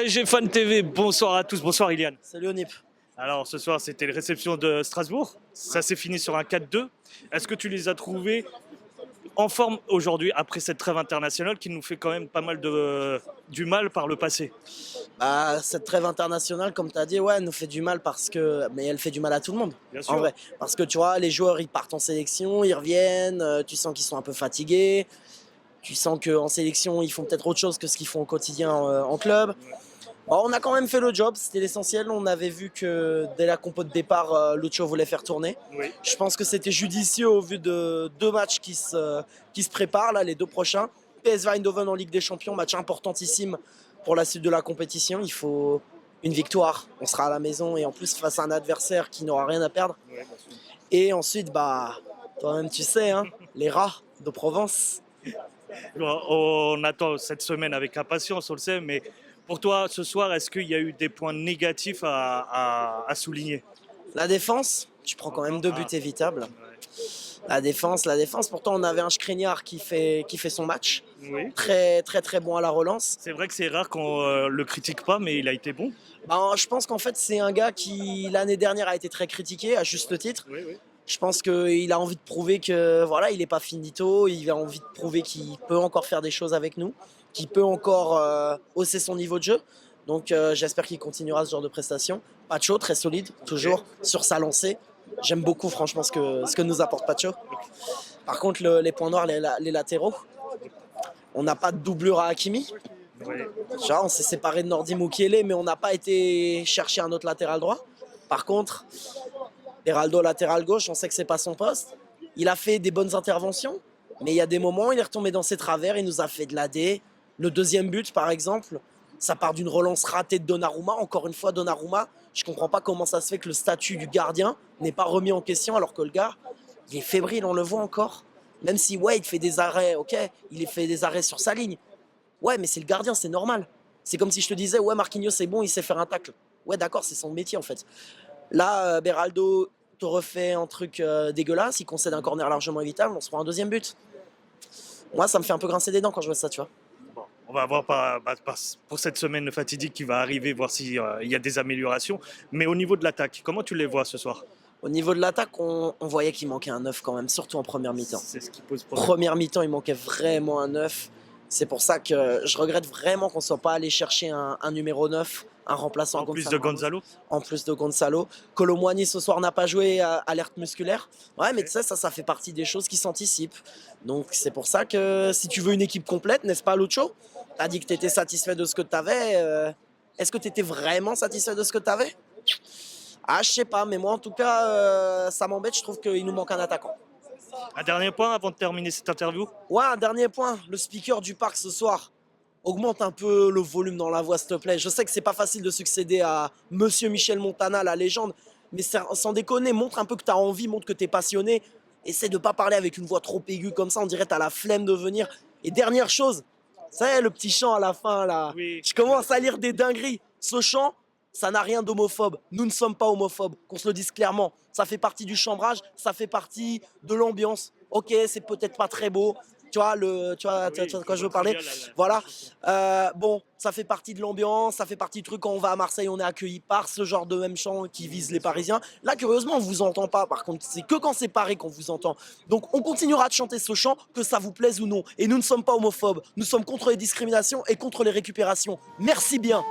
PSG Fan TV, bonsoir à tous, bonsoir Iliane. Salut Onip. Alors ce soir c'était les réceptions de Strasbourg, ça s'est fini sur un 4-2. Est-ce que tu les as trouvés en forme aujourd'hui après cette trêve internationale qui nous fait quand même pas mal du mal par le passé? Cette trêve internationale, comme tu as dit, ouais, elle nous fait du mal mais elle fait du mal à tout le monde. Bien En sûr. vrai. Parce que tu vois, les joueurs, ils partent en sélection, ils reviennent, tu sens qu'ils sont un peu fatigués. Tu sens qu'en sélection, ils font peut-être autre chose que ce qu'ils font au quotidien en club. Bon, on a quand même fait le job, c'était l'essentiel. On avait vu que dès la compo de départ, Lucho voulait faire tourner. Oui. Je pense que c'était judicieux au vu de deux matchs qui se préparent, là, les deux prochains. PSV Eindhoven en Ligue des Champions, match importantissime pour la suite de la compétition. Il faut une victoire. On sera à la maison et en plus face à un adversaire qui n'aura rien à perdre. Ouais, bien sûr. Et ensuite, toi-même tu sais, hein, les rats de Provence. On attend cette semaine avec impatience, on le sait, mais pour toi ce soir, est-ce qu'il y a eu des points négatifs à souligner? La défense, tu prends quand même deux buts évitables. Ouais. La défense, pourtant on avait un Skriniar qui fait son match. Oui. Très très très bon à la relance. C'est vrai que c'est rare qu'on le critique pas, mais il a été bon. Je pense qu'en fait c'est un gars qui l'année dernière a été très critiqué à juste titre. Oui, oui. Je pense qu'il a envie de prouver que voilà, il n'est pas finito, il a envie de prouver qu'il peut encore faire des choses avec nous, qu'il peut encore hausser son niveau de jeu. Donc j'espère qu'il continuera ce genre de prestations. Pacho, très solide, toujours sur sa lancée. J'aime beaucoup franchement ce que nous apporte Pacho. Par contre, les points noirs, les latéraux, on n'a pas de doublure à Hakimi. Oui. Genre, on s'est séparé de Nordi Mukiele, mais on n'a pas été chercher un autre latéral droit. Par contre, Beraldo latéral gauche, on sait que c'est pas son poste. Il a fait des bonnes interventions, mais il y a des moments où il est retombé dans ses travers, il nous a fait de l'AD. Le deuxième but, par exemple, ça part d'une relance ratée de Donnarumma. Encore une fois, Donnarumma, je comprends pas comment ça se fait que le statut du gardien n'est pas remis en question alors que le gars, il est fébrile, on le voit encore. Même si, ouais, il fait des arrêts, ok, il fait des arrêts sur sa ligne. Ouais, mais c'est le gardien, c'est normal. C'est comme si je te disais, ouais, Marquinhos, c'est bon, il sait faire un tacle. Ouais, d'accord, c'est son métier en fait. Là, Beraldo te refait un truc dégueulasse, il concède un corner largement évitable, on se prend un deuxième but. Moi, ça me fait un peu grincer des dents quand je vois ça, tu vois. Bon, on va voir pour cette semaine fatidique qui va arriver, voir s'il y a des améliorations. Mais au niveau de l'attaque, comment tu les vois ce soir? Au niveau de l'attaque, on voyait qu'il manquait un neuf quand même, surtout en première mi-temps. C'est ce qui pose problème. Première mi-temps, il manquait vraiment un neuf. C'est pour ça que je regrette vraiment qu'on ne soit pas allé chercher un numéro 9, un remplaçant En plus de Gonzalo. En plus de Gonzalo. Colomboigny ce soir n'a pas joué, alerte musculaire. Ouais, mais tu sais, ça fait partie des choses qui s'anticipent. Donc c'est pour ça que si tu veux une équipe complète, n'est-ce pas Lucho? Tu as dit que tu étais satisfait de ce que tu avais. Est-ce que tu étais vraiment satisfait de ce que tu avais? Je sais pas, mais moi en tout cas, ça m'embête, je trouve qu'il nous manque un attaquant. Un dernier point avant de terminer cette interview. Ouais, un dernier point, le speaker du parc ce soir. Augmente un peu le volume dans la voix, s'il te plaît. Je sais que c'est pas facile de succéder à Monsieur Michel Montana, la légende, mais sans déconner, montre un peu que tu as envie, montre que tu es passionné. Essaie de pas parler avec une voix trop aiguë comme ça, on dirait que tu as la flemme de venir. Et dernière chose, ça y est, le petit chant à la fin là. Oui. Je commence à lire des dingueries. Ce chant, ça n'a rien d'homophobe. Nous ne sommes pas homophobes, qu'on se le dise clairement. Ça fait partie du chambrage, ça fait partie de l'ambiance. Ok, c'est peut-être pas très beau. Tu vois de quoi je veux parler. Voilà. Bon, ça fait partie de l'ambiance, ça fait partie du truc quand on va à Marseille, on est accueilli par ce genre de même chant qui vise les Parisiens. Là, curieusement, on vous entend pas. Par contre, c'est que quand c'est Paris qu'on vous entend. Donc, on continuera de chanter ce chant, que ça vous plaise ou non. Et nous ne sommes pas homophobes. Nous sommes contre les discriminations et contre les récupérations. Merci bien.